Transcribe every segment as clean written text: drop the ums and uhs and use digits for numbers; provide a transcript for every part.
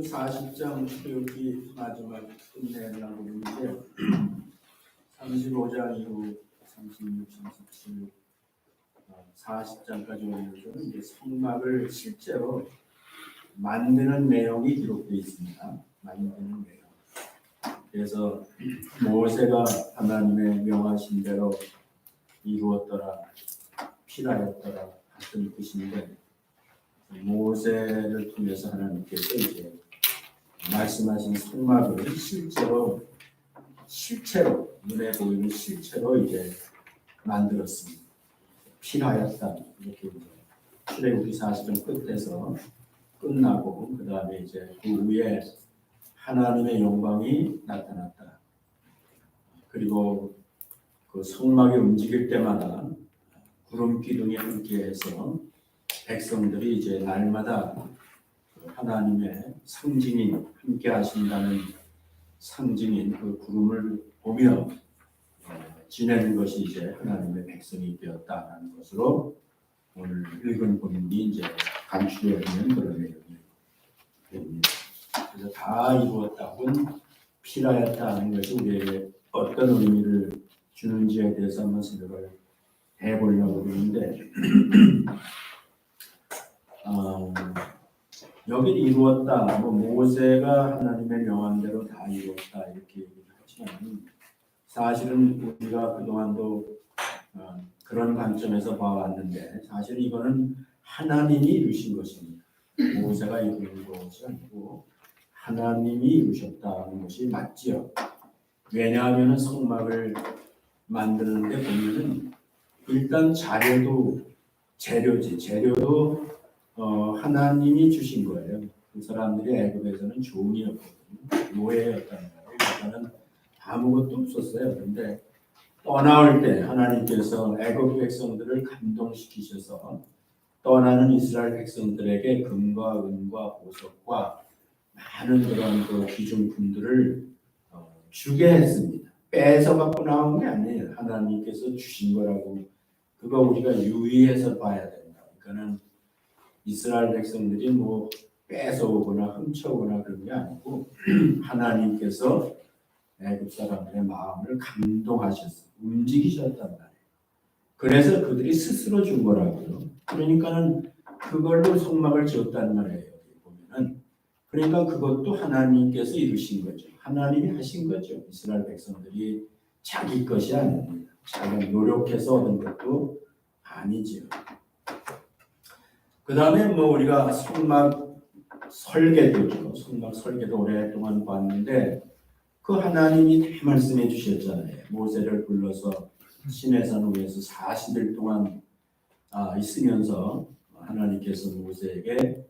40장 출애굽기 마지막 끝내려고 하는데 35장 이후 36, 37, 40장까지 오면서는 이제 성막을 실제로 만드는 내용이 기록되어 있습니다. 만드는 내용. 그래서 모세가 하나님의 명하신 대로 이루었더라, 필하였더라 같은 뜻인데, 모세를 통해서 하나님께서 이제 말씀하신 성막을 실제로 눈에 보이는 실체로 이제 만들었습니다. 필하였다 이렇게 출애굽기 40장 끝에서 끝나고 그 다음에 이제 그 위에 하나님의 영광이 나타났다. 그리고 그 성막이 움직일 때마다 구름 기둥이 함께해서 백성들이 이제 날마다 하나님의 상징인 함께 하신다는 상징인 그 구름을 보며 지내는 것이 이제 하나님의 백성이 되었다는 것으로 오늘 읽은 본문이 이제 감추되어 있는 그런 내용이 됩니다. 그래서 다 이루었다고는 필하였다는 것이 우리에게 어떤 의미를 주는지에 대해서 한번 생각을 해보려고 하는데 여기 이루었다, 모세가 하나님의 명함대로 다 이루었다 이렇게 얘기를 하지만 사실은 우리가 그동안도 그런 관점에서 봐왔는데 사실 이거는 하나님이 이루신 것입니다. 모세가 이루는 것이 아니고 하나님이 이루셨다는 것이 맞지요. 왜냐하면 성막을 만드는데 보면은 일단 재료도 하나님이 주신 거예요. 그 사람들이 애굽에서는 종이었거든요. 노예였다는 거예요. 그러니까는 아무것도 없었어요. 그런데 떠나올 때 하나님께서 애굽 백성들을 감동시키셔서 떠나는 이스라엘 백성들에게 금과 은과 보석과 많은 그런 그 귀중품들을 주게 했습니다. 뺏어 갖고 나온 게 아니에요. 하나님께서 주신 거라고 그거 우리가 유의해서 봐야 된다. 그러니까는 이스라엘 백성들이 뭐 뺏어오거나 훔쳐오거나 그런 게 아니고 하나님께서 애굽 사람들의 마음을 감동하셔서 움직이셨단 말이에요. 그래서 그들이 스스로 준 거라고요. 그러니까는 그걸로 성막을 지었단 말이에요. 여기 보면은 그러니까 그것도 하나님께서 이루신 거죠. 하나님이 하신 거죠. 이스라엘 백성들이 자기 것이 아닙니다. 자기가 노력해서 얻은 것도 아니죠. 그 다음에 우리가 성막 설계도죠. 성막 설계도 오랫동안 봤는데 그 하나님이 다 말씀해 주셨잖아요. 모세를 불러서 시내산 위에서 40일 동안 있으면서 하나님께서 모세에게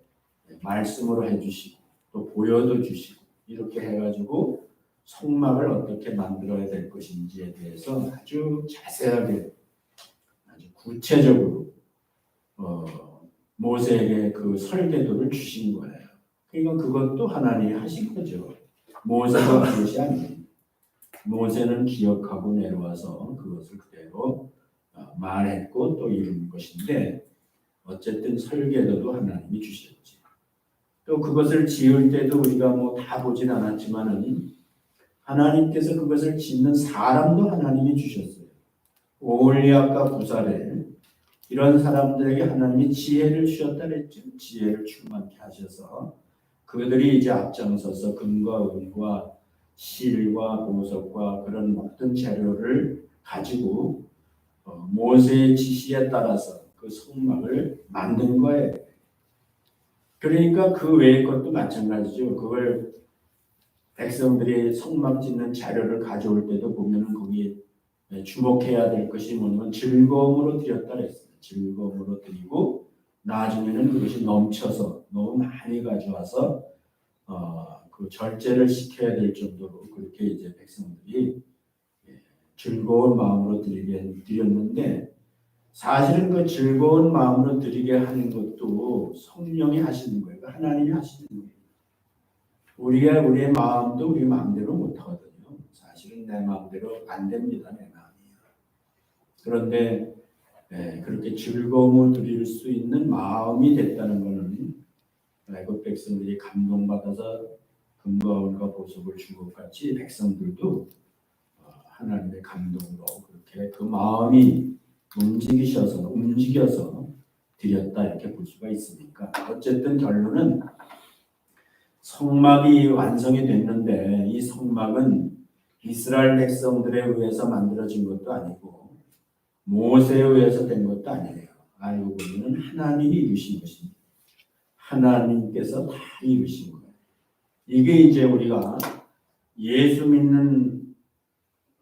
말씀으로 해주시고 또 보여도 주시고 이렇게 해가지고 성막을 어떻게 만들어야 될 것인지에 대해서 아주 자세하게 아주 구체적으로 모세에게 그 설계도를 주신 거예요. 그러니까 그것도 하나님이 하신 거죠. 모세가 한 것이 아니에요. 모세는 기억하고 내려와서 그것을 그대로 말했고 또 이룬 것인데 어쨌든 설계도도 하나님이 주셨지. 또 그것을 지을 때도 우리가 다 보진 않았지만은 하나님께서 그것을 짓는 사람도 하나님이 주셨어요. 오홀리압과 부살에 이런 사람들에게 하나님이 지혜를 주셨다 그랬죠. 지혜를 충만케 하셔서 그들이 이제 앞장서서 금과 은과 실과 보석과 그런 모든 재료를 가지고 모세의 지시에 따라서 그 성막을 만든 거예요. 그러니까 그 외의 것도 마찬가지죠. 그걸 백성들이 성막 짓는 자료를 가져올 때도 보면은 거기에 주목해야 될 것이 뭐냐면 즐거움으로 드렸다 그랬어요. 즐거움으로 드리고 나중에는 그것이 넘쳐서 너무 많이 가져와서 그 절제를 시켜야 될 정도로 그렇게 이제 백성들이 즐거운 마음으로 드렸는데 사실은 그 즐거운 마음으로 드리게 하는 것도 성령이 하시는 거예요. 하나님이 하시는 거예요. 우리가 우리의 마음도 우리 마음대로 못 하거든요. 사실은 내 마음대로 안 됩니다. 내 마음이. 그런데 그렇게 즐거움을 드릴 수 있는 마음이 됐다는 것은 애굽 백성들이 감동받아서 금과 은과 보석을 준 것 같이 백성들도 하나님의 감동으로 그렇게 그 마음이 움직여서 드렸다 이렇게 볼 수가 있으니까 어쨌든 결론은 성막이 완성이 됐는데 이 성막은 이스라엘 백성들에 의해서 만들어진 것도 아니고 모세에 의해서 된 것도 아니에요. 알고 보면 하나님이 이루신 것입니다. 하나님께서 다 이루신 거예요. 이게 이제 우리가 예수 믿는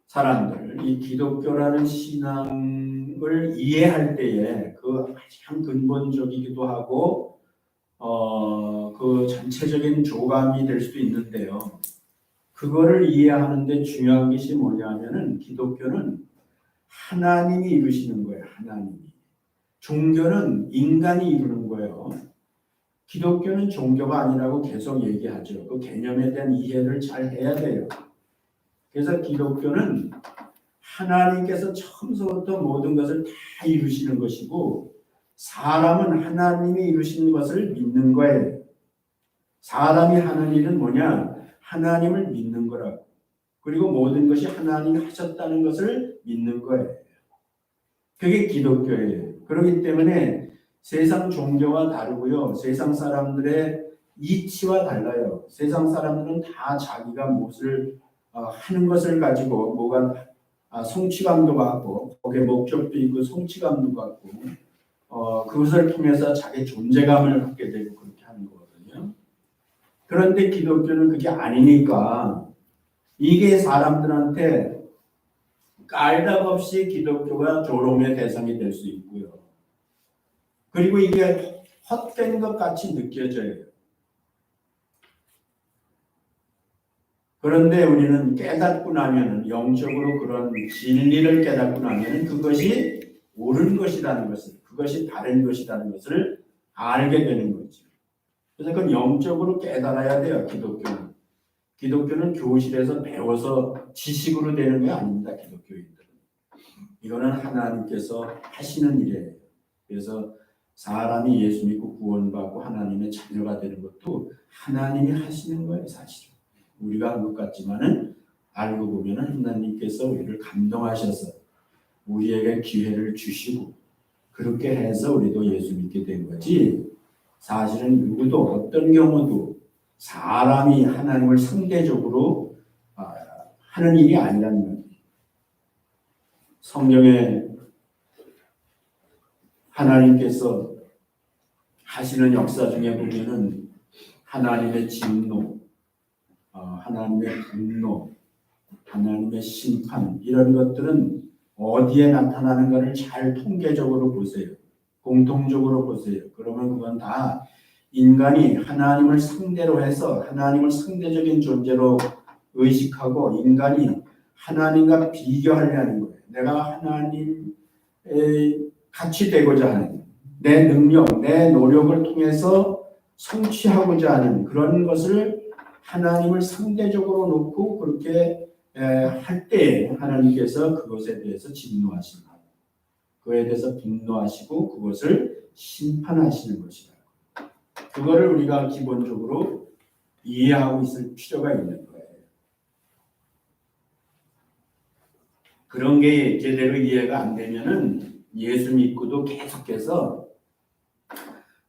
사람들, 이 기독교라는 신앙을 이해할 때에 그 가장 근본적이기도 하고 그 전체적인 조감이 될 수도 있는데요. 그거를 이해하는데 중요한 것이 뭐냐면은 기독교는 하나님이 이루시는 거예요. 하나님이. 종교는 인간이 이루는 거예요. 기독교는 종교가 아니라고 계속 얘기하죠. 그 개념에 대한 이해를 잘 해야 돼요. 그래서 기독교는 하나님께서 처음부터 모든 것을 다 이루시는 것이고 사람은 하나님이 이루시는 것을 믿는 거예요. 사람이 하는 일은 뭐냐? 하나님을 믿는 거라고. 그리고 모든 것이 하나님이 하셨다는 것을 믿는 거예요. 그게 기독교예요. 그렇기 때문에 세상 종교와 다르고요. 세상 사람들의 이치와 달라요. 세상 사람들은 다 자기가 무엇을 하는 것을 가지고 뭐가 성취감도 갖고 거기에 목적도 있고 성취감도 갖고 그것을 통해서 자기 존재감을 갖게 되고 그렇게 하는 거거든요. 그런데 기독교는 그게 아니니까 이게 사람들한테 깔답없이 기독교가 조롱의 대상이 될 수 있고요. 그리고 이게 헛된 것 같이 느껴져요. 그런데 우리는 깨닫고 나면은 영적으로 그런 진리를 깨닫고 나면은 그것이 옳은 것이라는 것을, 그것이 바른 것이라는 것을 알게 되는 거죠. 그래서 그건 영적으로 깨달아야 돼요. 기독교는 교실에서 배워서 지식으로 되는 게 아닙니다. 기독교인들은. 이거는 하나님께서 하시는 일이에요. 그래서 사람이 예수 믿고 구원받고 하나님의 자녀가 되는 것도 하나님이 하시는 거예요. 사실은. 우리가 한 것 같지만은 알고 보면 하나님께서 우리를 감동하셔서 우리에게 기회를 주시고 그렇게 해서 우리도 예수 믿게 된 거지. 사실은 누구도 어떤 경우도 사람이 하나님을 상대적으로 하는 일이 아니라는 거예요. 성경에 하나님께서 하시는 역사 중에 보면은 하나님의 진노, 하나님의 분노, 하나님의 심판 이런 것들은 어디에 나타나는가를 잘 통계적으로 보세요. 공통적으로 보세요. 그러면 그건 다 인간이 하나님을 상대로 해서 하나님을 상대적인 존재로 의식하고 인간이 하나님과 비교하려는 거예요. 내가 하나님에 같이 되고자 하는 내 능력, 내 노력을 통해서 성취하고자 하는 그런 것을 하나님을 상대적으로 놓고 그렇게 할 때 하나님께서 그것에 대해서 진노하신다. 그에 대해서 분노하시고 그것을 심판하시는 것이다. 그거를 우리가 기본적으로 이해하고 있을 필요가 있는 거예요. 그런 게 제대로 이해가 안 되면은 예수 믿고도 계속해서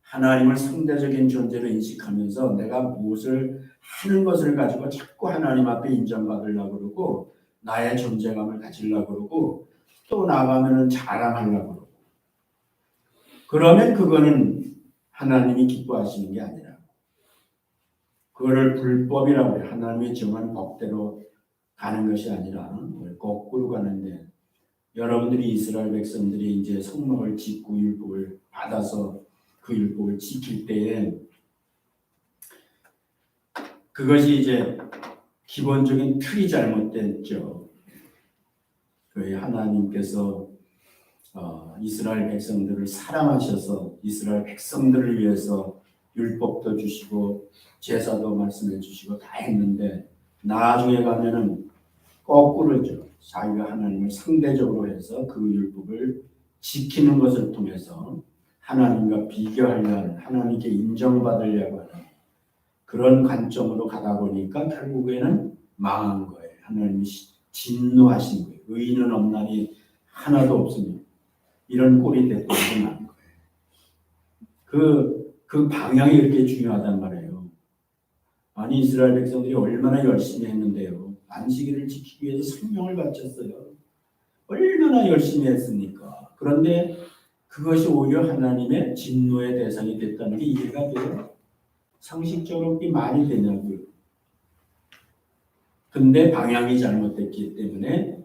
하나님을 상대적인 존재로 인식하면서 내가 무엇을 하는 것을 가지고 자꾸 하나님 앞에 인정받으려고 그러고 나의 존재감을 가지려고 그러고 또 나가면은 자랑하려고 그러고 그러면 그거는 하나님이 기뻐하시는 게 아니라 그거를 불법이라고 해요. 하나님이 정한 법대로 가는 것이 아니라 거꾸로 가는데 여러분들이 이스라엘 백성들이 이제 성막을 짓고 율법을 받아서 그 율법을 지킬 때에 그것이 이제 기본적인 틀이 잘못됐죠. 하나님께서 이스라엘 백성들을 사랑하셔서 이스라엘 백성들을 위해서 율법도 주시고 제사도 말씀해 주시고 다 했는데 나중에 가면은 거꾸로죠. 자기가 하나님을 상대적으로 해서 그 율법을 지키는 것을 통해서 하나님과 비교하려 하는, 하나님께 인정받으려고 하는 그런 관점으로 가다 보니까 결국에는 망한 거예요. 하나님이 진노하신 거예요. 의인은 없나니 하나도 없으니 이런 꼴이 됐다고 난 거예요. 그 방향이 이렇게 중요하단 말이에요. 아니 이스라엘 백성들이 얼마나 열심히 했는데요. 안식일을 지키기 위해서 생명을 바쳤어요. 얼마나 열심히 했습니까? 그런데 그것이 오히려 하나님의 진노의 대상이 됐다는 게 이해가 돼요? 상식적으로 그게 말이 되냐고요. 근데 방향이 잘못됐기 때문에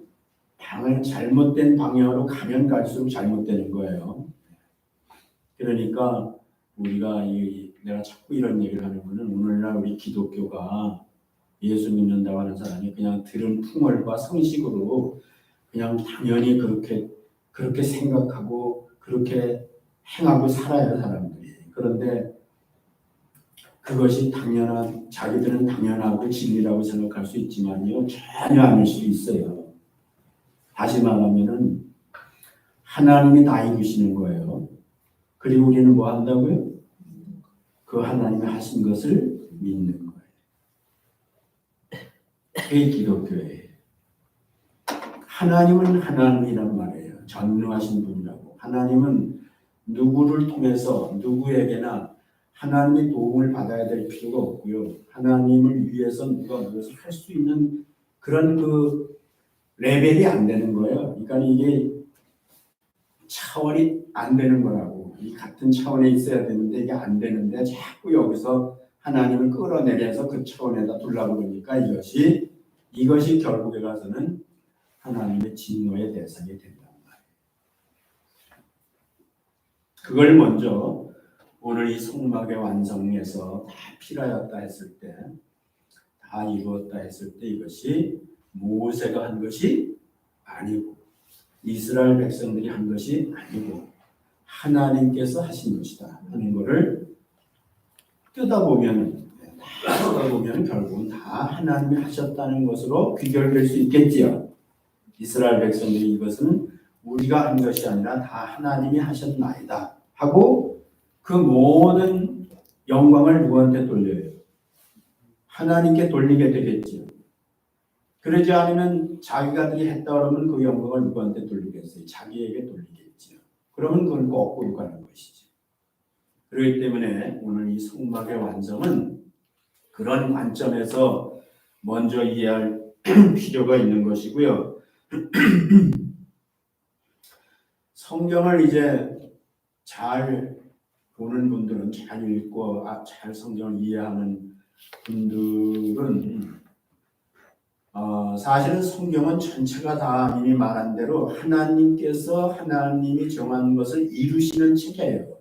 잘못된 방향으로 가면 갈수록 잘못되는 거예요. 그러니까 우리가 내가 자꾸 이런 얘기를 하는 거는 오늘날 우리 기독교가 예수 믿는다고 하는 사람이 그냥 들은 풍월과 상식으로 그냥 당연히 그렇게 생각하고 그렇게 행하고 살아요, 사람들이. 그런데 그것이 자기들은 당연하고 진리라고 생각할 수 있지만요, 전혀 아닐 수 있어요. 다시 말하면은 하나님이 다 이루시는 거예요. 그리고 우리는 뭐 한다고요? 그 하나님이 하신 것을 믿는 거예요. 그게 기독교예요. 하나님은 하나님이란 말이에요. 전능하신 분이라고. 하나님은 누구를 통해서 누구에게나 하나님의 도움을 받아야 될 필요가 없고요. 하나님을 위해서 누가 무엇을 할 수 있는 그런 그 레벨이 안 되는 거예요. 그러니까 이게 차원이 안 되는 거라고. 이 같은 차원에 있어야 되는데 이게 안 되는데 자꾸 여기서 하나님을 끌어내려서 그 차원에다 두려고 그러니까 이것이 결국에 가서는 하나님의 진노의 대상이 된다는 말이에요. 그걸 먼저 오늘 이 성막의 완성에서 다 필하였다 했을 때, 다 이루었다 했을 때 이것이 모세가 한 것이 아니고 이스라엘 백성들이 한 것이 아니고 하나님께서 하신 것이다 하는 것을 뜯어보면 결국은 다 하나님이 하셨다는 것으로 귀결될 수 있겠지요. 이스라엘 백성들이 이것은 우리가 한 것이 아니라 다 하나님이 하셨나이다 하고 그 모든 영광을 누구한테 돌려요? 하나님께 돌리게 되겠지요. 그러지 않으면 자기가들이 했다 그러면 그 영광을 누구한테 돌리겠어요? 자기에게 돌리겠지요. 그러면 그건 거꾸로 가는 것이죠. 그렇기 때문에 오늘 이 성막의 완성은 그런 관점에서 먼저 이해할 필요가 있는 것이고요. 성경을 이제 잘 보는 분들은, 잘 읽고 잘 성경을 이해하는 분들은 사실은 성경은 전체가 다 이미 말한 대로 하나님이 정한 것을 이루시는 책이에요.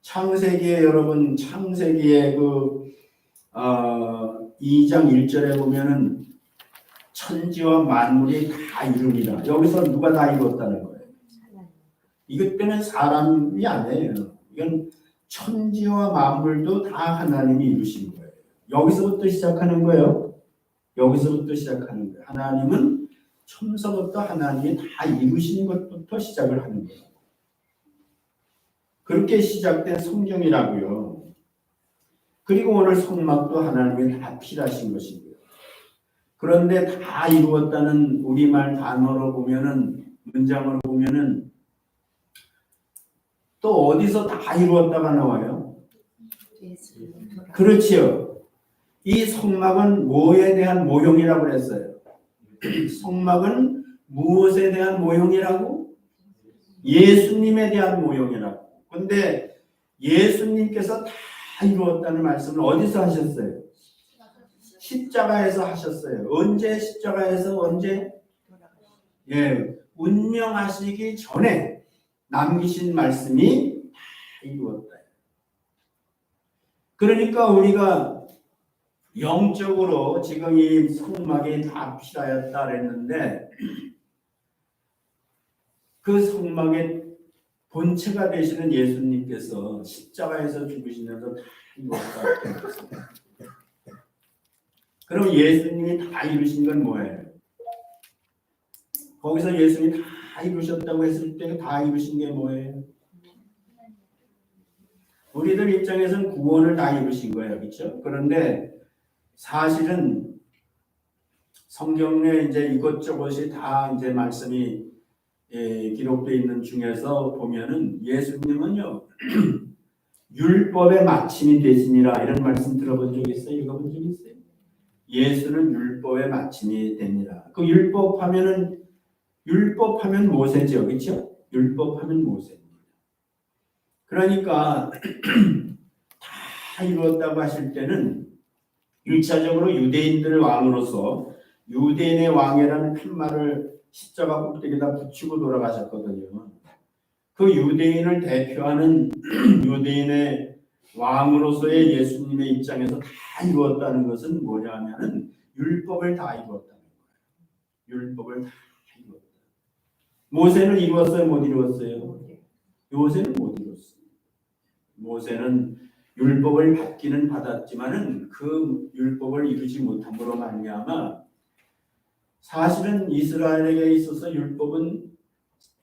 창세기에 여러분 창세기에 2장 1절에 보면은 천지와 만물이 다 이룹니다. 여기서 누가 다 이루었다는 거예요? 이것 때문에 사람이 아니에요. 이건 천지와 만물도 다 하나님이 이루신 거예요. 여기서부터 시작하는 거예요. 하나님은 처음서부터 하나님이 다 이루신 것부터 시작을 하는 거예요. 그렇게 시작된 성경이라고요. 그리고 오늘 성막도 하나님이 다 필하신 것이고요. 그런데 다 이루었다는 우리말 단어로 보면은, 문장으로 보면은 또 어디서 다 이루었다가 나와요? 그렇지요. 이 성막은 뭐에 대한 모형이라고 그랬어요? 성막은 무엇에 대한 모형이라고? 예수님에 대한 모형이라고. 근데 예수님께서 다 이루었다는 말씀을 어디서 하셨어요? 십자가에서 하셨어요. 언제 십자가에서 언제? 운명하시기 전에 남기신 말씀이 다 이루었다. 그러니까 우리가 영적으로 지금 이 성막이 다 필하였다 그랬는데 그 성막의 본체가 되시는 예수님께서 십자가에서 죽으시면서 다 이루었다. 그럼 예수님이 다 이루신 건 뭐예요? 거기서 예수님이 다 다 이루셨다고 했을 때 다 이루신 게 뭐예요? 우리들 입장에서는 구원을 다 이루신 거예요. 그렇죠? 그런데 사실은 성경에 이제 이것저것이 다 이제 말씀이 기록되어 있는 중에서 보면은 예수님은요 율법의 마침이 되시니라 이런 말씀 들어본 적 있어요? 읽어본 적 있어요? 예수는 율법의 마침이 됩니다. 그 율법하면 모세죠, 그렇죠? 율법하면 모세입니다. 그러니까 다 이루었다고 하실 때는 1차적으로 유대인들의 왕으로서 유대인의 왕이라는 큰 말을 십자가 꼭대기에다 붙이고 돌아가셨거든요. 그 유대인을 대표하는 유대인의 왕으로서의 예수님의 입장에서 다 이루었다는 것은 뭐냐면은 율법을 다 이루었다는 거예요. 율법을 다 이루었다. 모세는 이루었어요, 못 이루었어요? 모세는 못 이루었어요. 모세는 율법을 받기는 받았지만은 그 율법을 이루지 못함으로 말미암아 사실은 이스라엘에게 있어서 율법은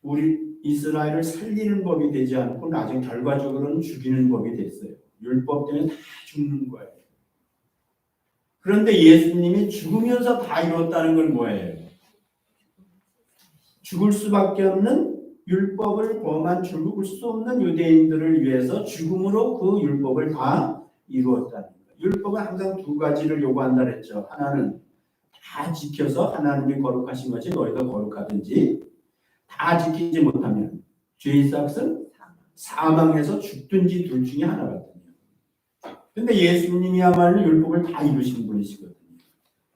우리 이스라엘을 살리는 법이 되지 않고 나중에 결과적으로는 죽이는 법이 됐어요. 율법 때문에 다 죽는 거예요. 그런데 예수님이 죽으면서 다 이뤘다는 건 뭐예요? 죽을 수밖에 없는 율법을 범한 죽을 수 없는 유대인들을 위해서 죽음으로 그 율법을 다 이루었다는 거예요. 율법은 항상 두 가지를 요구한다 그랬죠. 하나는 다 지켜서 하나님이 거룩하신 것이 너희도 거룩하든지 다 지키지 못하면 죄의 삭은 사망에서 죽든지 둘 중에 하나거든요. 그런데 예수님이야말로 율법을 다 이루신 분이시거든요.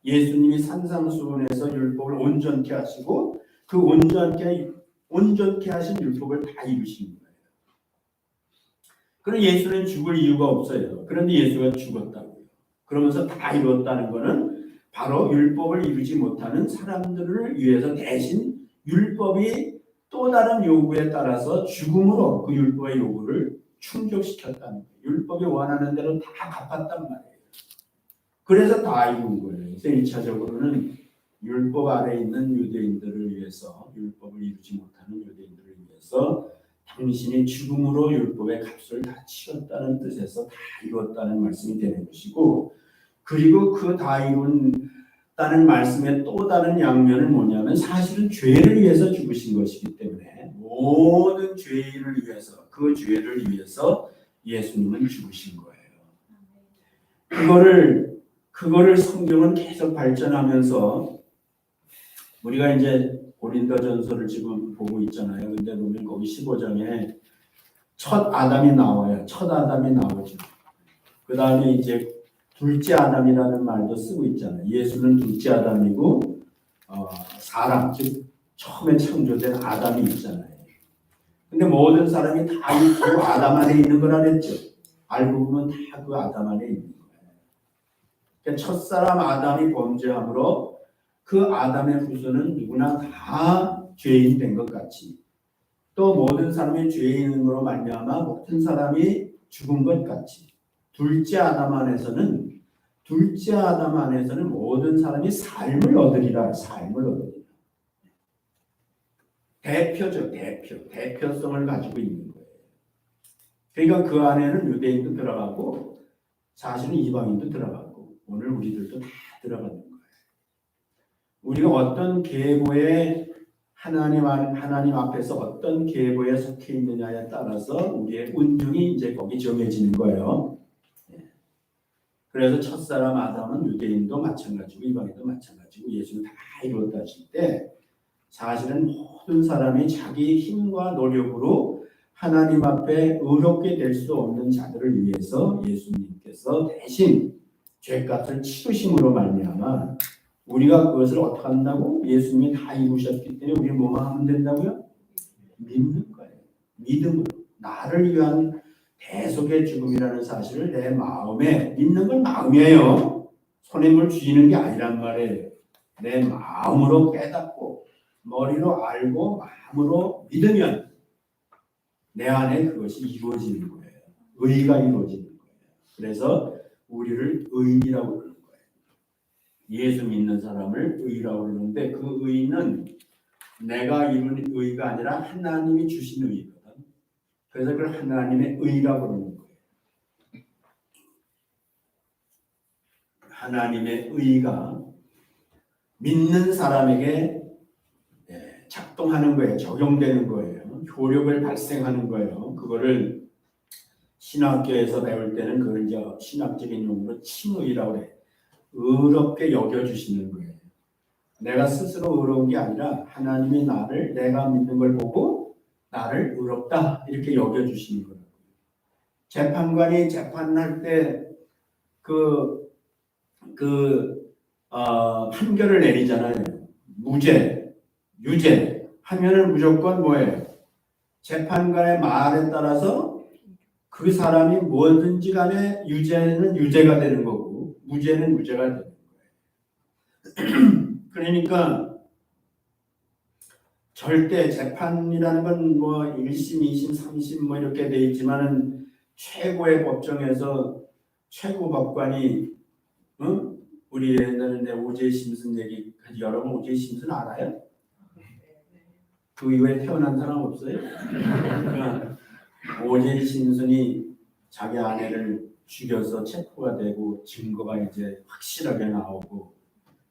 예수님이 산상수훈에서 율법을 온전케 하시고 그 온전케 하신 율법을 다 이루신 거예요. 그럼 예수는 죽을 이유가 없어요. 그런데 예수가 죽었다고요. 그러면서 다 이루었다는 것은 바로 율법을 이루지 못하는 사람들을 위해서 대신 율법이 또 다른 요구에 따라서 죽음으로 그 율법의 요구를 충족시켰다는 거예요. 율법이 원하는 대로 다 갚았단 말이에요. 그래서 다 이룬 거예요. 그래서 1차적으로는 율법 아래에 있는 유대인들을 위해서 율법을 이루지 못하는 유대인들을 위해서 당신이 죽음으로 율법의 값을 다 치렀다는 뜻에서 다 이뤘다는 말씀이 되는 것이고 그리고 그 다 이룬다는 말씀의 또 다른 양면은 뭐냐면 사실은 죄를 위해서 죽으신 것이기 때문에 모든 죄인을 위해서 그 죄를 위해서 예수님은 죽으신 거예요. 그거를 성경은 계속 발전하면서 우리가 이제 고린도전서를 지금 보고 있잖아요. 근데 보면 거기 15장에 첫 아담이 나와요. 첫 아담이 나오죠. 그 다음에 이제 둘째 아담이라는 말도 쓰고 있잖아요. 예수는 둘째 아담이고 사람 즉 처음에 창조된 아담이 있잖아요. 근데 모든 사람이 다 그 아담 안에 있는 거라 그랬죠. 알고 보면 다 그 아담 안에 있는 거예요. 그러니까 첫사람 아담이 범죄함으로 그 아담의 후손은 누구나 다 죄인 된 것 같이 또 모든 사람이 죄인으로 말미암아 모든 사람이 죽은 것 같이 둘째 아담 안에서는 모든 사람이 삶을 얻으리라. 삶을 얻으리라. 대표죠. 대표성을 가지고 있는 거예요. 그러니까 그 안에는 유대인도 들어가고 사실은 이방인도 들어가고 오늘 우리들도 다 들어가는 거예요. 우리가 어떤 계보에 하나님 앞에서 어떤 계보에 속해 있느냐에 따라서 우리의 운명이 이제 거기 정해지는 거예요. 그래서 첫사람 아담은 유대인도 마찬가지고 이방인도 마찬가지고 예수는 다 이루었다 하실 때 사실은 모든 사람이 자기 힘과 노력으로 하나님 앞에 의롭게 될 수 없는 자들을 위해서 예수님께서 대신 죄값을 치르심으로 말미암아 우리가 그것을 어떻게 한다고? 예수님이 다 이루셨기 때문에 우리 뭐만 하면 된다고요? 믿는 거예요. 믿음으로. 나를 위한 대속의 죽음이라는 사실을 내 마음에 믿는 건 마음이에요. 손에 물 쥐는 게 아니란 말이에요. 내 마음으로 깨닫고 머리로 알고 마음으로 믿으면 내 안에 그것이 이루어지는 거예요. 의가 이루어지는 거예요. 그래서 우리를 의인이라고 그러는 거예요. 예수 믿는 사람을 의라고 그러는데 그 의는 내가 이룬 의가 아니라 하나님이 주신 의거든. 그래서 그걸 하나님의 의라고 그러는 거예요. 하나님의 의가 믿는 사람에게 작동하는 거예요. 적용되는 거예요. 효력을 발생하는 거예요. 그거를 신학교에서 배울 때는 그걸 이제 신학적인 용어로 칭의라고 해요. 의롭게 여겨주시는 거예요. 내가 스스로 의로운 게 아니라 하나님이 나를 내가 믿는 걸 보고 나를 의롭다 이렇게 여겨주시는 거예요. 재판관이 재판할 때 판결을 내리잖아요. 무죄, 유죄 하면은 무조건 뭐예요? 재판관의 말에 따라서 그 사람이 뭐든지 간에 유죄는 유죄가 되는 거고 무죄는 무죄가 되는 거예요. 그러니까 절대 재판이라는 건 뭐 1심, 2심, 3심 뭐 이렇게 돼 있지만은 최고의 법정에서 최고 법관이 우리 옛날에 오제이 심슨 얘기 여러분 오제이 심슨 알아요? 그 이후에 태어난 사람 없어요? 그러니까 오제이 심슨이 자기 아내를 죽여서 체포가 되고 증거가 이제 확실하게 나오고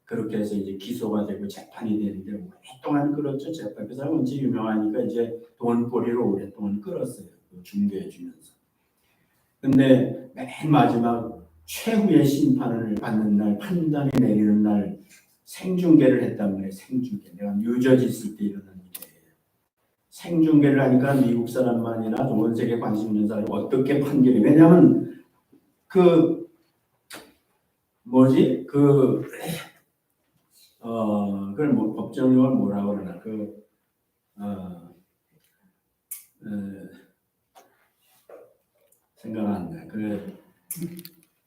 그렇게 해서 이제 기소가 되고 재판이 되는데 오랫동안 끌었죠. 재판 그 사람은 이제 유명하니까 이제 돈벌이로 오랫동안 끌었어요. 중개해 주면서. 근데 맨 마지막 최후의 심판을 받는 날, 판단이 내리는 날 생중계를 했단 말이에요. 생중계. 내가 뉴저지 있을 때 일어난 일이에요. 생중계를 하니까 미국 사람만 아니라 전 세계 관심 있는 사람이 어떻게 판결이 왜냐하면 그걸 뭐 법정용어를 뭐라고 그러나 생각 안 나.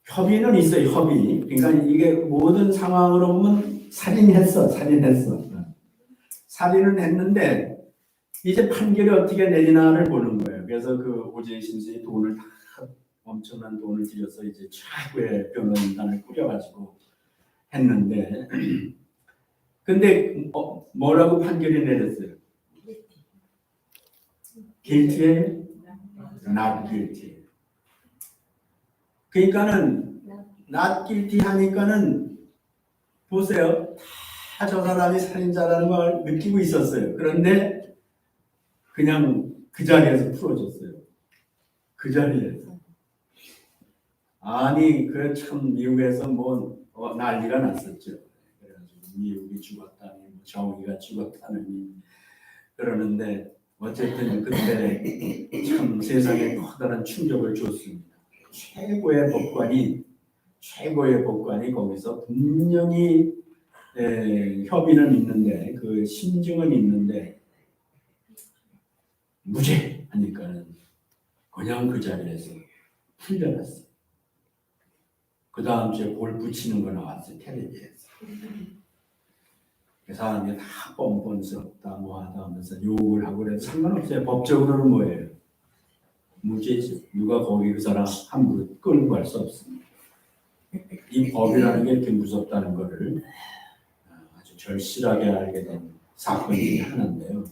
협의는 있어요. 협의. 그러니까 이게 모든 상황으로 보면 살인했어. 살인은 했는데 이제 판결이 어떻게 내리나를 보는 거예요. 그래서 그 오제이 심슨이 돈을 다 엄청난 돈을 들여서 이제 최고의 변호인단을 꾸려가지고 했는데 근데 뭐라고 판결이 내렸어요? guilty에 not guilty. 그러니까는 not guilty 하니까는 보세요. 다 저 사람이 살인자라는 걸 느끼고 있었어요. 그런데 그냥 그 자리에서 풀어줬어요. 그 자리에서. 아니 그 참 미국에서 뭐 난리가 났었죠. 그래가지고 미국이 죽었다니 정의가 죽었다니 그러는데 어쨌든 그때 참 세상에 커다란 충격을 줬습니다. 최고의 법관이 거기서 분명히 협의는 있는데 그 심증은 있는데 무죄 하니까는 그냥 그 자리에서 풀려났어요. 그 다음 주에 골프 치는 거 나왔어요. 텔레비에서. 그 사람이 다 뻔뻔스럽다 뭐하다 하면서 욕을 하고 그래도 상관없어요. 법적으로는 뭐예요? 무죄죠. 누가 거기 그 사람 함부로 끌고 갈 수 없습니다. 이 법이라는 게 이렇게 무섭다는 것을 아주 절실하게 알게 된 사건 중에 하나인데요.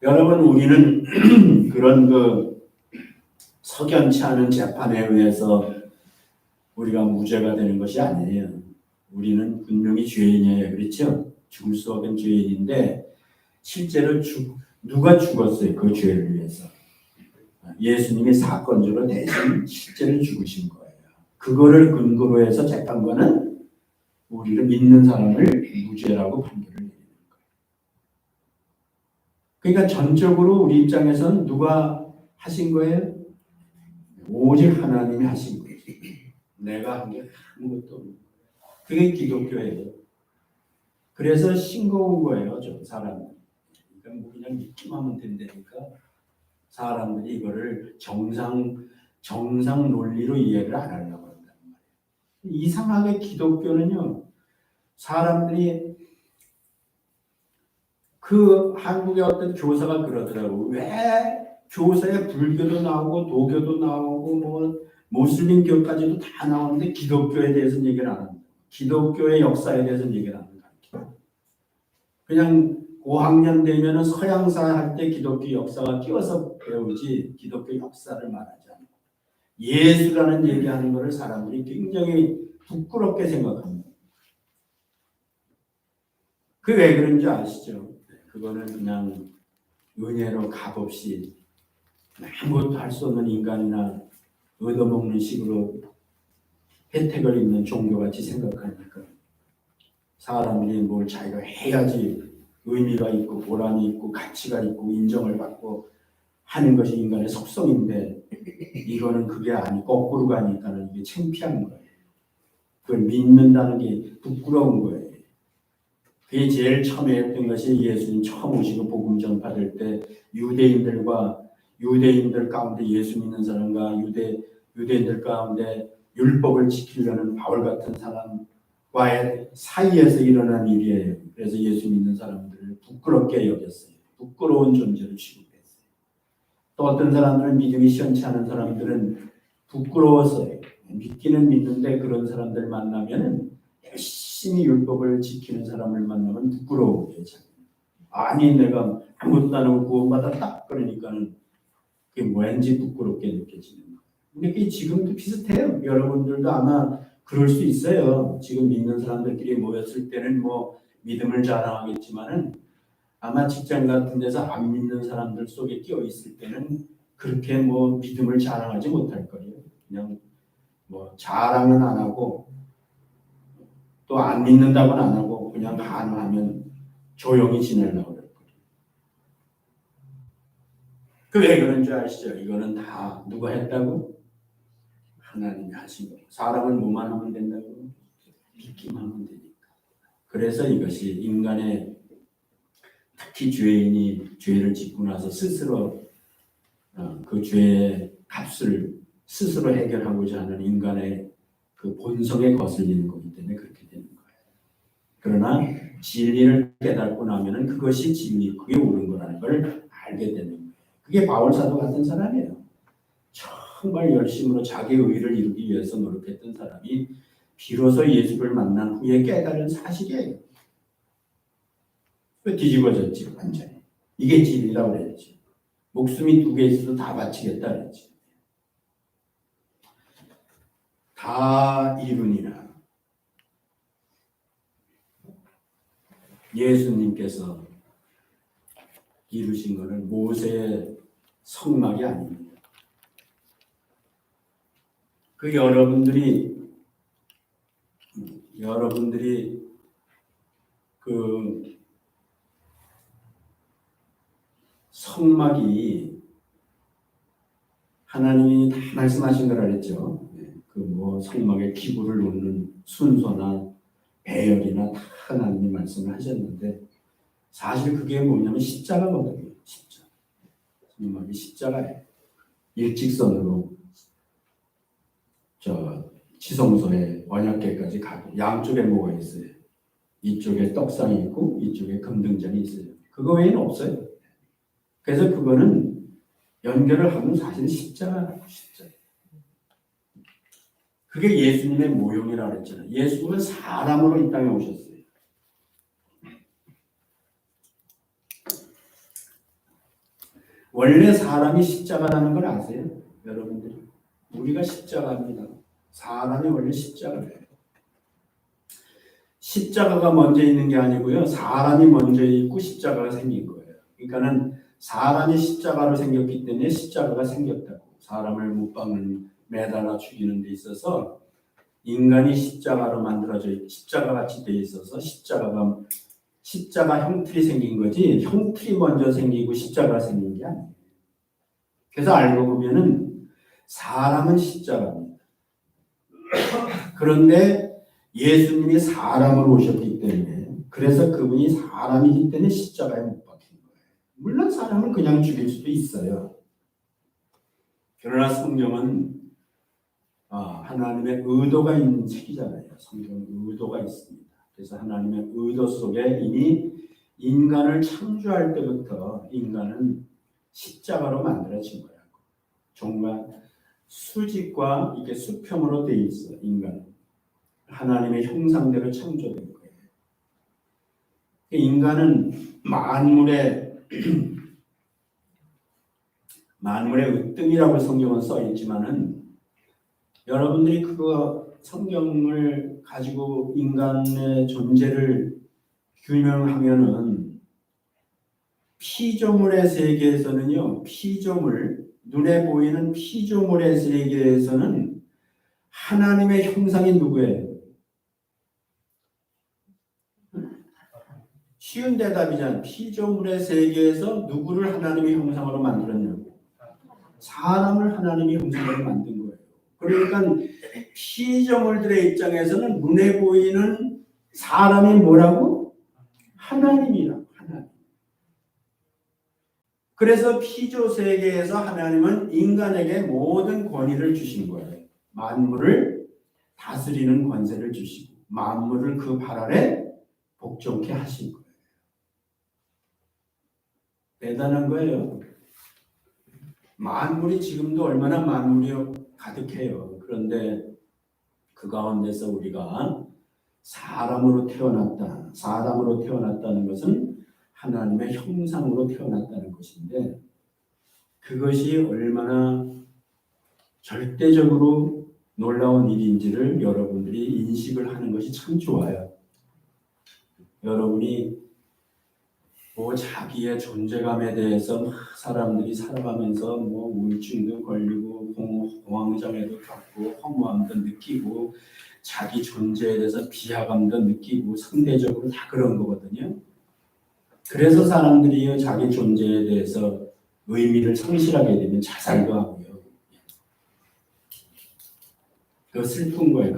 여러분 우리는 그런 석연치 않은 재판에 의해서 우리가 무죄가 되는 것이 아니에요. 우리는 분명히 죄인이에요. 그렇죠? 죽을 수 없는 죄인인데 실제로 누가 죽었어요? 그 죄를 위해서. 예수님이 사건적으로 대신 실제로 죽으신 거예요. 그거를 근거로 해서 재판관은 우리를 믿는 사람을 무죄라고 판결을 내리는 거예요. 그러니까 전적으로 우리 입장에서는 누가 하신 거예요? 오직 하나님이 하신 거예요. 내가 한 게 아무것도 없는 거예요. 그게 기독교예요. 그래서 싱거운 거예요. 저 사람들. 그러니까 뭐 그냥 믿기만 하면 된다니까 사람들이 이거를 정상 논리로 이해를 안 하려고 한단 말이에요. 이상하게 기독교는요. 사람들이 그 한국의 어떤 교사가 그러더라고. 왜 교사에 불교도 나오고 도교도 나오고 뭐 모슬림교까지도 다 나오는데 기독교에 대해서는 얘기를 안 합니다. 기독교의 역사에 대해서는 얘기를 안 합니다. 그냥 고학년 되면은 서양사 할 때 기독교 역사가 끼워서 배우지 기독교 역사를 말하지 않고 예수라는 얘기하는 것을 사람들이 굉장히 부끄럽게 생각합니다. 그 왜 그런지 아시죠? 그거는 그냥 은혜로 값없이 아무것도 할 수 없는 인간이나 얻어먹는 식으로 혜택을 입는 종교같이 생각하니까 사람들이 뭘 자기가 해야지 의미가 있고 보람이 있고 가치가 있고 인정을 받고 하는 것이 인간의 속성인데 이거는 그게 아니 거꾸로 가니까는 이게 창피한 거예요. 그걸 믿는다는 게 부끄러운 거예요. 그게 제일 처음에 했던 것이 예수님 처음 오시고 복음 전파될 때 유대인들 가운데 예수 믿는 사람과 유대인들 가운데 율법을 지키려는 바울 같은 사람과의 사이에서 일어난 일이에요. 그래서 예수 믿는 사람들을 부끄럽게 여겼어요. 부끄러운 존재로 취급했어요. 또 어떤 사람들은 믿음이 시원치 않은 사람들은 부끄러웠어요. 믿기는 믿는데 그런 사람들 만나면은 열심히 율법을 지키는 사람을 만나면 부끄러운 거예요. 아니 내가 아무것도 안 하고 구원받았다. 그러니까는 그게 왠지 부끄럽게 느껴지는 거예요. 근데 그게 지금도 비슷해요. 여러분들도 아마 그럴 수 있어요. 지금 믿는 사람들끼리 모였을 때는 뭐 믿음을 자랑하겠지만은 아마 직장 같은 데서 안 믿는 사람들 속에 끼어 있을 때는 그렇게 뭐 믿음을 자랑하지 못할 거예요. 그냥 뭐 자랑은 안 하고 또 안 믿는다고는 안 하고 그냥 반하면 조용히 지내려고 그럴 거예요. 그 왜 그런 줄 아시죠? 이거는 다 누가 했다고? 하나님이 하신 거예요. 사람은 뭐만 하면 된다고? 믿기만 하면 되니까. 그래서 이것이 인간의 특히 죄인이 죄를 짓고 나서 스스로 그 죄의 값을 스스로 해결하고자 하는 인간의 그 본성에 거슬리는 거기 때문에 그렇게 되는 거예요. 그러나 진리를 깨닫고 나면은 그것이 진리, 그게 옳은 거라는 걸 알게 되는 거예요. 그게 바울 사도 같은 사람이에요. 정말 열심으로 자기의 의를 이루기 위해서 노력했던 사람이 비로소 예수를 만난 후에 깨달은 사실이에요. 뒤집어졌지 완전히. 이게 진리라고 그랬지. 목숨이 2개 있어도 다 바치겠다 그랬지. 다 이루니라. 예수님께서 이루신 것은 모세의 성막이 아닙니다. 그 여러분들이 그 성막이 하나님이 다 말씀하신 거라 그랬죠. 그 뭐 성막에 기구를 놓는 순서나 배열이나 다 하나님이 말씀을 하셨는데 사실 그게 뭐냐면 십자가거든요. 십자가. 성막이 십자가예요. 일직선으로 저 지성소에 언약궤까지 가고 양쪽에 뭐가 있어요. 이쪽에 떡상이 있고 이쪽에 금등잔이 있어요. 그거 외에는 없어요. 그래서 그거는 연결을 하면 사실 십자가. 그게 예수님의 모형이라고 그랬잖아요. 예수는 사람으로 이 땅에 오셨어요. 원래 사람이 십자가라는 걸 아세요? 여러분들이. 우리가 십자가입니다. 사람이 원래 십자가예요. 십자가가 먼저 있는 게 아니고요. 사람이 먼저 있고 십자가가 생긴 거예요. 그러니까는 사람이 십자가로 생겼기 때문에 십자가가 생겼다고. 사람을 못박는 매달아 죽이는 데 있어서 인간이 십자가로 만들어져 있고 십자가 같이 돼 있어서 십자가 형틀이 생긴 거지 형틀이 먼저 생기고 십자가가 생긴 게 아니에요. 그래서 알고 보면은 사람은 십자가입니다. 그런데 예수님이 사람으로 오셨기 때문에 그래서 그분이 사람이기 때문에 십자가에 못 박힌 거예요. 물론 사람을 그냥 죽일 수도 있어요. 그러나 성경은 하나님의 의도가 있는 책이잖아요. 성경은 의도가 있습니다. 그래서 하나님의 의도 속에 이미 인간을 창조할 때부터 인간은 십자가로 만들어진 거예요. 정말 수직과 이게 수평으로 되어 있어요. 인간은 하나님의 형상대로 창조된 거예요. 인간은 만물의 으뜸이라고 성경은 써 있지만은 여러분들이 그거 성경을 가지고 인간의 존재를 규명하면은 피조물의 세계에서는요, 눈에 보이는 피조물의 세계에서는 하나님의 형상이 누구예요? 쉬운 대답이잖아요. 피조물의 세계에서 누구를 하나님의 형상으로 만들었냐고. 사람을 하나님의 형상으로 만든 거예요. 그러니까 피조물들의 입장에서는 눈에 보이는 사람이 뭐라고? 하나님이라고. 하나님. 그래서 피조 세계에서 하나님은 인간에게 모든 권위를 주신 거예요. 만물을 다스리는 권세를 주시고 만물을 그 발 아래 복종케 하신 거예요. 대단한 거예요. 만물이 지금도 얼마나 만물이 가득해요. 그런데 그 가운데서 우리가 사람으로 태어났다는 것은 하나님의 형상으로 태어났다는 것인데 그것이 얼마나 절대적으로 놀라운 일인지를 여러분들이 인식을 하는 것이 참 좋아요. 여러분이 자기의 존재감에 대해서 막 사람들이 살아가면서 우울증도 걸리고 공황장애도 겪고 허무함도 느끼고 자기 존재에 대해서 비하감도 느끼고 상대적으로 다 그런 거거든요. 그래서 사람들이 자기 존재에 대해서 의미를 상실하게 되면 자살도 하고요. 그 슬픈 거예요.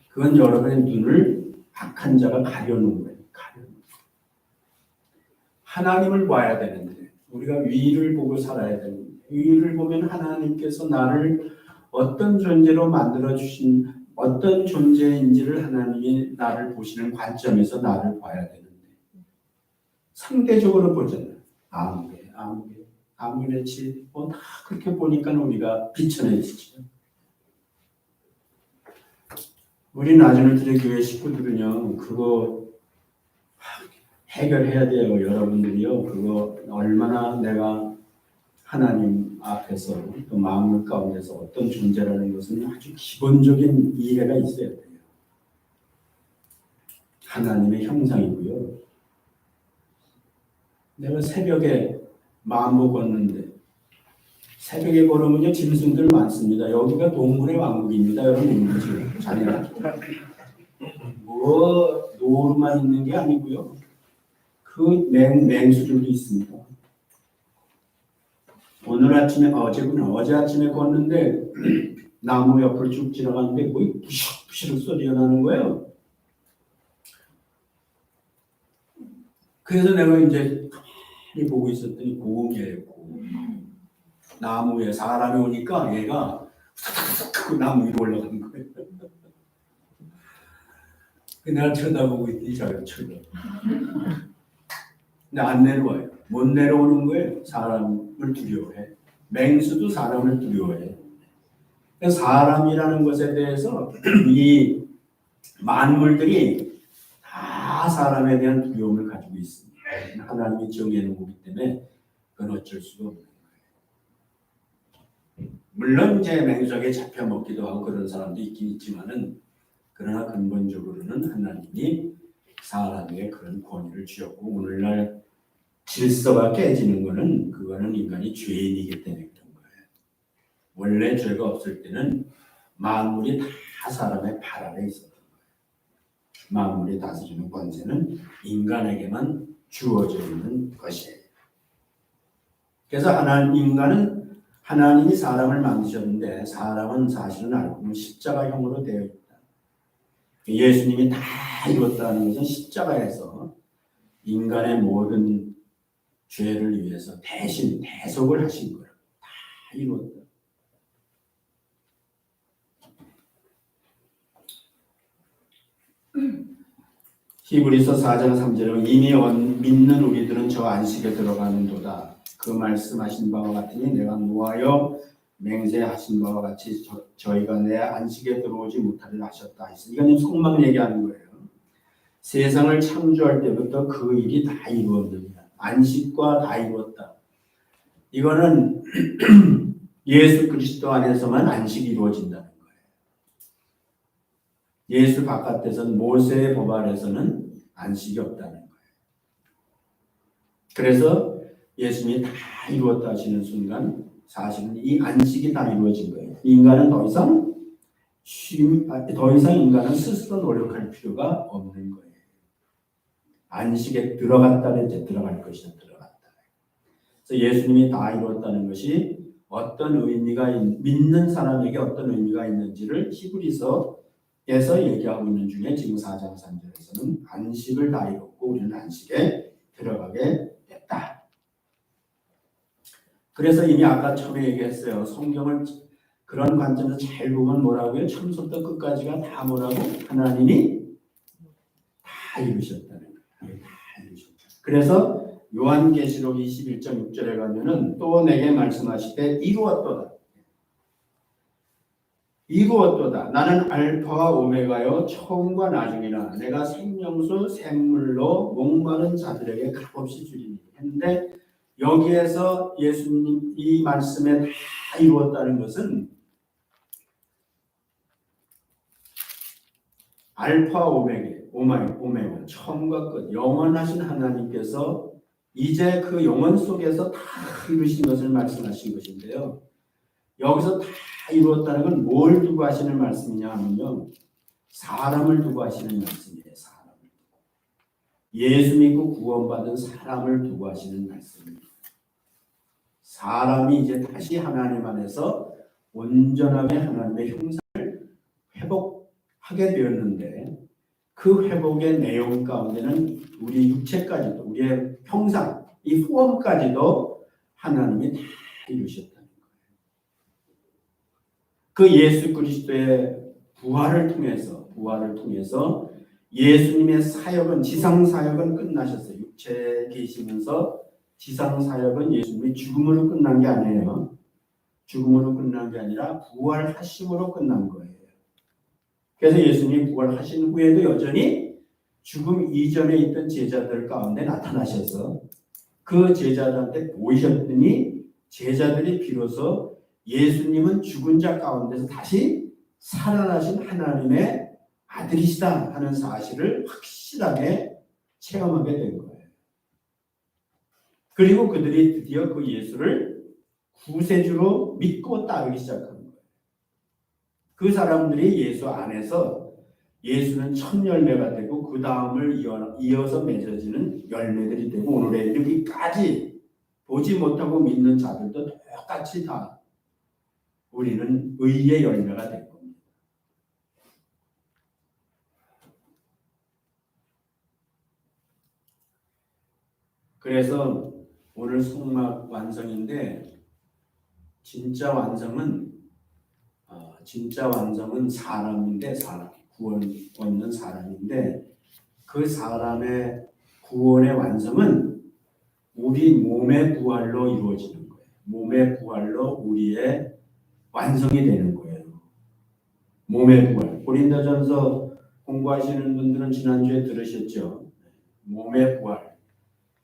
그건 여러분의 눈을 악한 자가 가려놓은 거예요. 하나님을 봐야 되는데 우리가 위를 보고 살아야 되는데 위를 보면 하나님께서 나를 어떤 존재로 만들어주신 어떤 존재인지를 하나님이 나를 보시는 관점에서 나를 봐야 되는데 상대적으로 보잖아요. 아무개 질, 다 그렇게 보니까 우리가 비천해지죠. 우리 나중에 교회 식구들은요 그거 해결해야 돼요. 여러분들이요. 그거 얼마나 내가 하나님 앞에서 또 마음을 가운데서 어떤 존재라는 것은 아주 기본적인 이해가 있어야 돼요. 하나님의 형상이고요. 내가 새벽에 마음을 걷는데 새벽에 걸으면요 짐승들 많습니다. 여기가 동물의 왕국입니다. 여러분 지금 자네가 노루만 있는 게 아니고요. 그 맹수들도 있습니다. 어제 아침에 걷는데 나무 옆을 쭉 지나가는데 거의 부시럭부시럭 소리가 나는 거예요. 그래서 내가 이제 가만히 보고 있었더니 곰이에요. 나무에 사람이 오니까 얘가 그 나무 위로 올라가는 거예요. 내가 쳐다보고 있더니 저를 쳐다보고. 근데 안 내려와요. 못 내려오는 거예요. 사람을 두려워해. 맹수도 사람을 두려워해. 사람이라는 것에 대해서 이 만물들이 다 사람에 대한 두려움을 가지고 있습니다. 하나님이 정해놓은 거기 때문에 그건 어쩔 수가 없는 거예요. 물론 이제 맹수에게 잡혀 먹기도 하고 그런 사람도 있긴 있지만은 그러나 근본적으로는 하나님이 사람에게 그런 권위를 주었고 오늘날 질서가 깨지는 것은 그거는 인간이 죄인이기 때문에 그런 거예요. 원래 죄가 없을 때는 만물이 다 사람의 발 아래 있었던 거예요. 만물이 다스리는 권세는 인간에게만 주어져 있는 것이에요. 그래서 하나님이 사람을 만드셨는데 사람은 사실은 알고 보면 십자가형으로 되어 있다. 예수님이 다 이뤘다는 것은 십자가에서 인간의 모든 죄를 위해서 대신 대속을 하신 거예요. 다 이뤘다. 히브리서 4장 3절에 이미 믿는 우리들은 저 안식에 들어가는도다. 그 말씀하신 바와 같으니 내가 노하여 맹세하신 바와 같이 저희가 내 안식에 들어오지 못하리라 하셨다. 이건 속maq 얘기하는 거예요. 세상을 창조할 때부터 그 일이 다 이루어집니다. 안식과 다 이루었다. 이거는 예수 그리스도 안에서만 안식이 이루어진다는 거예요. 예수 바깥에서는 모세의 법 아래서는 안식이 없다는 거예요. 그래서 예수님이 다 이루었다 하시는 순간 사실은 이 안식이 다 이루어진 거예요. 인간은 더 이상 인간은 스스로 노력할 필요가 없는 거예요. 안식에 들어갔다는 이제 들어갈 것이다. 들어갔다. 그래서 예수님이 다 이루었다는 것이 어떤 의미가 믿는 사람에게 어떤 의미가 있는지를 히브리서에서 얘기하고 있는 중에 지금 4장 3절에서는 안식을 다 이뤘고 우리는 안식에 들어가게 됐다. 그래서 이미 아까 처음에 얘기했어요. 성경을 그런 관점에서 잘 보면 뭐라고요? 처음부터 끝까지가 다 뭐라고? 하나님이 다 이루셨다는 거예요. 다 이루셨다. 그래서 요한계시록 21장 6절에 가면은 또 내게 말씀하시되 이루었도다. 이루었도다. 나는 알파와 오메가요 처음과 나중이라 내가 생명수 샘물로 목마른 자들에게 값없이 주리니 했는데 여기에서 예수님 이 말씀에 다 이루었다는 것은 알파 오메가 처음과 끝 영원하신 하나님께서 이제 그 영원 속에서 다 이루신 것을 말씀하신 것인데요. 여기서 다 이루었다는 건 뭘 두고 하시는 말씀이냐 하면요. 사람을 두고 하시는 말씀이에요. 사람을 두고. 예수 믿고 구원받은 사람을 두고 하시는 말씀입니다. 사람이 이제 다시 하나님 안에서 온전하게 하나님의 형상을 회복하게 되었는데 그 회복의 내용 가운데는 우리 육체까지도 우리의 형상, 이 후엄까지도 하나님이 다 이루셨다는 거예요. 그 예수 그리스도의 부활을 통해서 예수님의 사역은 지상 사역은 끝나셨어요. 육체에 계시면서 지상 사역은 예수님이 죽음으로 끝난 게 아니에요. 죽음으로 끝난 게 아니라 부활하심으로 끝난 거예요. 그래서 예수님이 부활하신 후에도 여전히 죽음 이전에 있던 제자들 가운데 나타나셔서 그 제자들한테 보이셨더니 제자들이 비로소 예수님은 죽은 자 가운데서 다시 살아나신 하나님의 아들이시다 하는 사실을 확실하게 체험하게 된 거예요. 그리고 그들이 드디어 그 예수를 구세주로 믿고 따르기 시작한 거예요. 그 사람들이 예수 안에서 예수는 첫 열매가 되고 그 다음을 이어서 맺어지는 열매들이 되고 오늘에 이르기까지 보지 못하고 믿는 자들도 똑같이 다 우리는 의의 열매가 될 겁니다. 그래서 오늘 성막 완성인데 진짜 완성은 사람인데 구원 얻는 사람인데 그 사람의 구원의 완성은 우리 몸의 부활로 이루어지는 거예요. 몸의 부활로 우리의 완성이 되는 거예요. 몸의 부활. 고린도전서 공부하시는 분들은 지난주에 들으셨죠. 몸의 부활.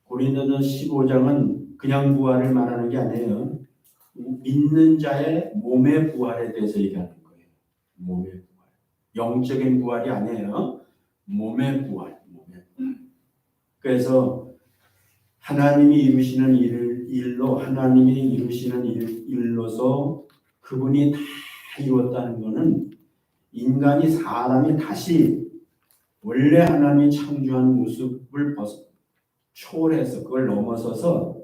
고린도전 15장은 그냥 부활을 말하는 게 아니에요. 믿는 자의 몸의 부활에 대해서 얘기하는 거예요. 몸의 부활. 영적인 부활이 아니에요. 몸의 부활. 그래서 하나님이 이루시는 일로서 그분이 다 이루었다는 것은 인간이 사람이 다시 원래 하나님이 창조한 모습을 초월해서 그걸 넘어서서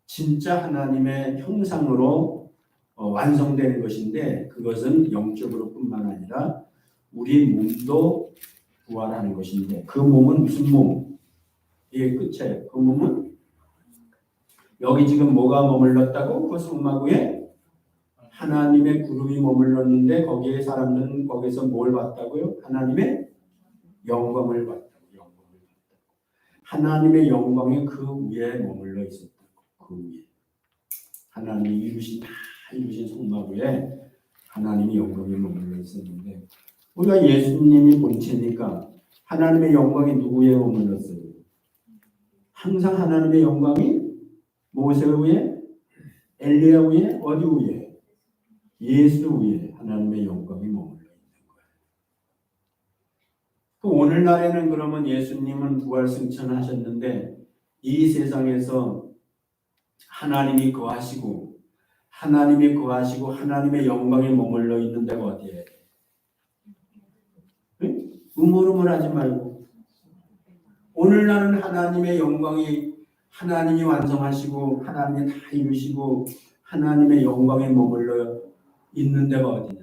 진짜 하나님의 형상으로 완성되는 것인데 그것은 영적으로 뿐만 아니라 우리 몸도 부활하는 것인데 그 몸은 무슨 몸? 이게 끝이에요. 그 몸은 여기 지금 뭐가 머물렀다고? 그 성막 위에 하나님의 구름이 머물렀는데 거기에 사람들은 거기서 뭘 봤다고요? 하나님의 영광을 봤다고. 하나님의 영광이 그 위에 머물러 있었다고. 그 위에 하나님이 다 이루신 성막 위에 하나님의 영광이 머물러 있었는데 우리가 예수님이 본체니까 하나님의 영광이 누구에 머물렀어요? 항상 하나님의 영광이 모세 위에, 엘리야 위에, 어디 위에? 예수 위에 하나님의 영광이 머물러 있는 거예요. 그 오늘날에는 그러면 예수님은 부활 승천하셨는데 이 세상에서 하나님이 거하시고 하나님의 영광이 머물러 있는 데가 어디예요? 응? 우물우물하지 말고 오늘날은 하나님의 영광이 하나님이 완성하시고 하나님이 다 이루시고 하나님의 영광에 머물러 있는 데가 어디냐?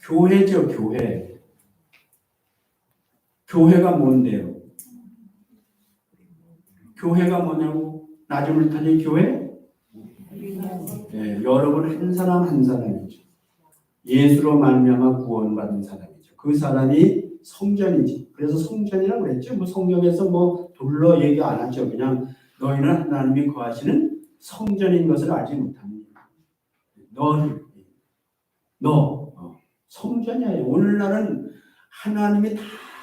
교회죠, 교회. 교회가 뭔데요? 교회가 뭐냐고? 낮음을 타니 교회? 네, 여러분 한 사람 한 사람이죠. 예수로 말미암아 구원받은 사람이죠. 그 사람이 성전이지. 그래서 성전이라고 그랬죠. 뭐 성경에서 뭐 둘러 얘기 안 하죠. 그냥 너희는 하나님이 거하시는 성전인 것을 알지 못합니다. 너 성전이에요. 오늘날은 하나님이 다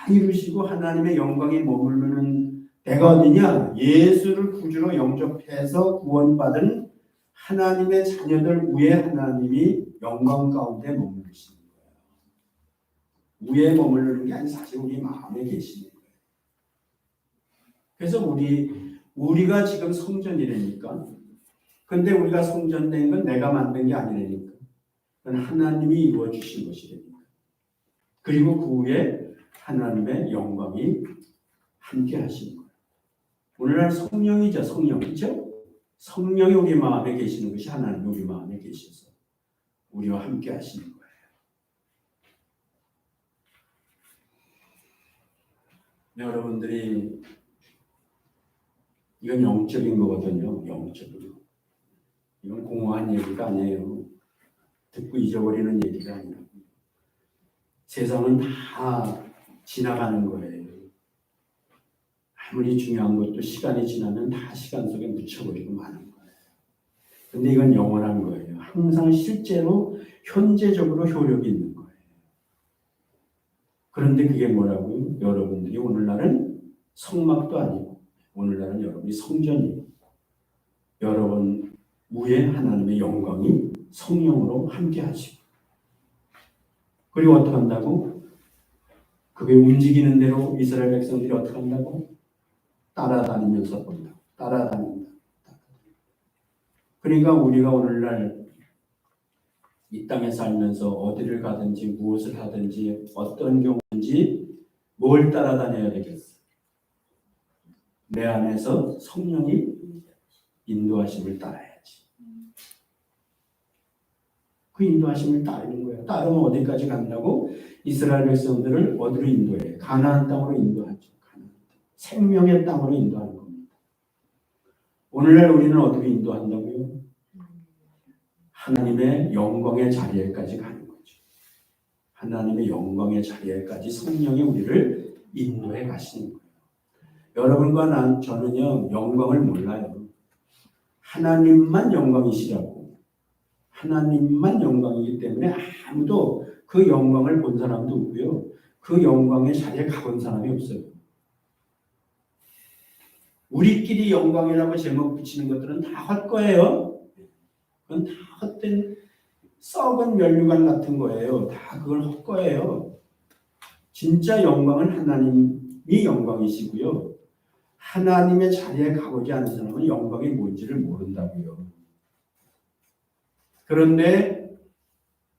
이루시고 하나님의 영광이 머무르는 데가 어디냐? 예수를 구주로 영접해서 구원받은 하나님의 자녀들 위에 하나님이 영광 가운데 머무르시는 거예요. 위에 머무르는 게 아니라 사실 우리 마음에 계시는 거예요. 그래서 우리가 지금 성전이라니까. 근데 우리가 성전된 건 내가 만든 게 아니라니까. 그건 하나님이 이루어 주신 것이라니까. 그리고 그 위에 하나님의 영광이 함께 하시는 거예요. 오늘날 성령이죠. 성령이죠. 성령이 우리 마음에 계시는 것이 하나님이 우리 마음에 계셔서 우리와 함께 하시는 거예요. 네, 여러분들이 이건 영적인 거거든요. 영적인 거. 이건 공허한 얘기가 아니에요. 듣고 잊어버리는 얘기가 아니라 세상은 다 지나가는 거예요. 아무리 중요한 것도 시간이 지나면 다 시간 속에 묻혀버리고 마는 거예요. 근데 이건 영원한 거예요. 항상 실제로 현재적으로 효력이 있는 거예요. 그런데 그게 뭐라고요? 여러분들이 오늘날은 성막도 아니고 오늘날은 여러분이 성전이에요. 여러분 위에 하나님의 영광이 성령으로 함께 하시고 그리고 어떻게 한다고? 그게 움직이는 대로 이스라엘 백성들이 어떻게 한다고? 따라다니면서 본다고. 따라다닌다. 그러니까 우리가 오늘날 이 땅에 살면서 어디를 가든지 무엇을 하든지 어떤 경우인지 뭘 따라다녀야 되겠어? 내 안에서 성령이 인도하심을 따라야지. 그 인도하심을 따르는 거예요. 따르면 어디까지 간다고? 이스라엘 백성들을 어디로 인도해? 가나안 땅으로 인도하죠. 생명의 땅으로 인도하는 겁니다. 오늘날 우리는 어디로 인도한다고요? 하나님의 영광의 자리에까지 가는 거죠. 하나님의 영광의 자리에까지 성령이 우리를 인도해 가시는 거예요. 여러분과 저는요 영광을 몰라요. 하나님만 영광이시라고. 하나님만 영광이기 때문에 아무도 그 영광을 본 사람도 없고요. 그 영광의 자리에 가본 사람이 없어요. 우리끼리 영광이라고 제목 붙이는 것들은 다 헛거예요. 그건 다 헛된 썩은 면류관 같은 거예요. 다 그걸 헛거예요. 진짜 영광은 하나님이 영광이시고요. 하나님의 자리에 가보지 않은 사람은 영광이 뭔지를 모른다고요. 그런데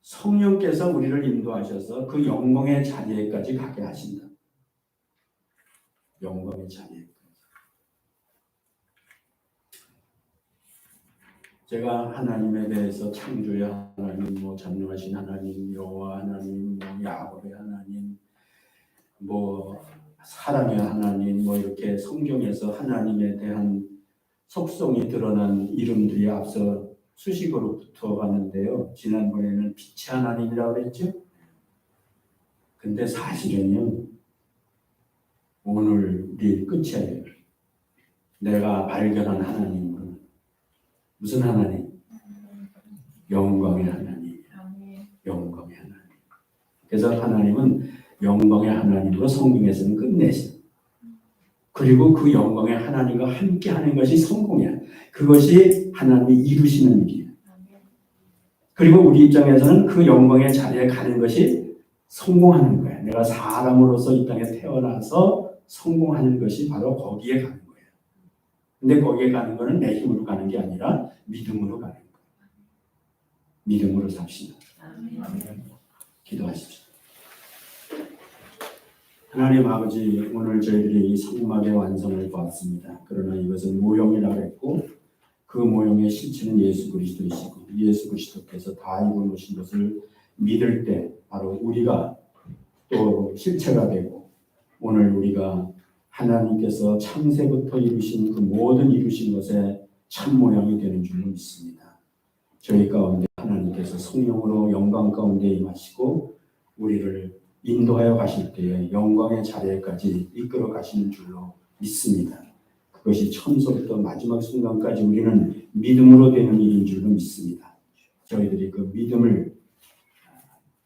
성령께서 우리를 인도하셔서 그 영광의 자리에까지 가게 하신다. 영광의 자리에까지. 제가 하나님에 대해서 창조의 하나님, 뭐 전능하신 하나님, 여호와 하나님, 뭐 야곱의 하나님, 뭐 사랑의 하나님, 뭐 이렇게 성경에서 하나님에 대한 속성이 드러난 이름들이 앞서 수식어로 붙어봤는데요. 지난번에는 빛의 하나님이라고 그랬죠. 근데 사실은요. 오늘이 끝이에요. 내가 발견한 하나님은 무슨 하나님? 영광의 하나님. 영광의 하나님. 그래서 하나님은 영광의 하나님으로 성경에서는 끝내시. 그리고 그 영광의 하나님과 함께하는 것이 성공이야. 그것이 하나님이 이루시는 일이야. 그리고 우리 입장에서는 그 영광의 자리에 가는 것이 성공하는 거야. 내가 사람으로서 이 땅에 태어나서 성공하는 것이 바로 거기에 가는 거야. 근데 거기에 가는 거는 내 힘으로 가는 게 아니라 믿음으로 가는 거야. 믿음으로 삽시다. 기도하십시오. 하나님 아버지, 오늘 저희들이 이 성막의 완성을 보았습니다. 그러나 이것은 모형이라고 했고 그 모형의 실체는 예수 그리스도이시고 예수 그리스도께서 다 이루어놓으신 것을 믿을 때 바로 우리가 또 실체가 되고 오늘 우리가 하나님께서 창세부터 이루신 그 모든 이루신 것의 참 모양이 되는 줄로 믿습니다. 저희 가운데 하나님께서 성령으로 영광 가운데 임하시고 우리를 인도하여 가실 때에 영광의 자리에까지 이끌어 가시는 줄로 믿습니다. 그것이 처음부터 마지막 순간까지 우리는 믿음으로 되는 일인 줄로 믿습니다. 저희들이 그 믿음을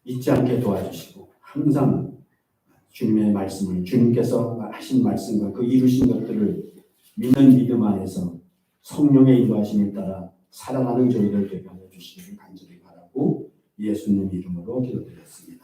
잊지 않게 도와주시고 항상 주님의 말씀을 주님께서 하신 말씀과 그 이루신 것들을 믿는 믿음 안에서 성령의 인도하심에 따라 살아가는 저희들 되게 하여 주시기를 간절히 바라고 예수님 이름으로 기도드렸습니다.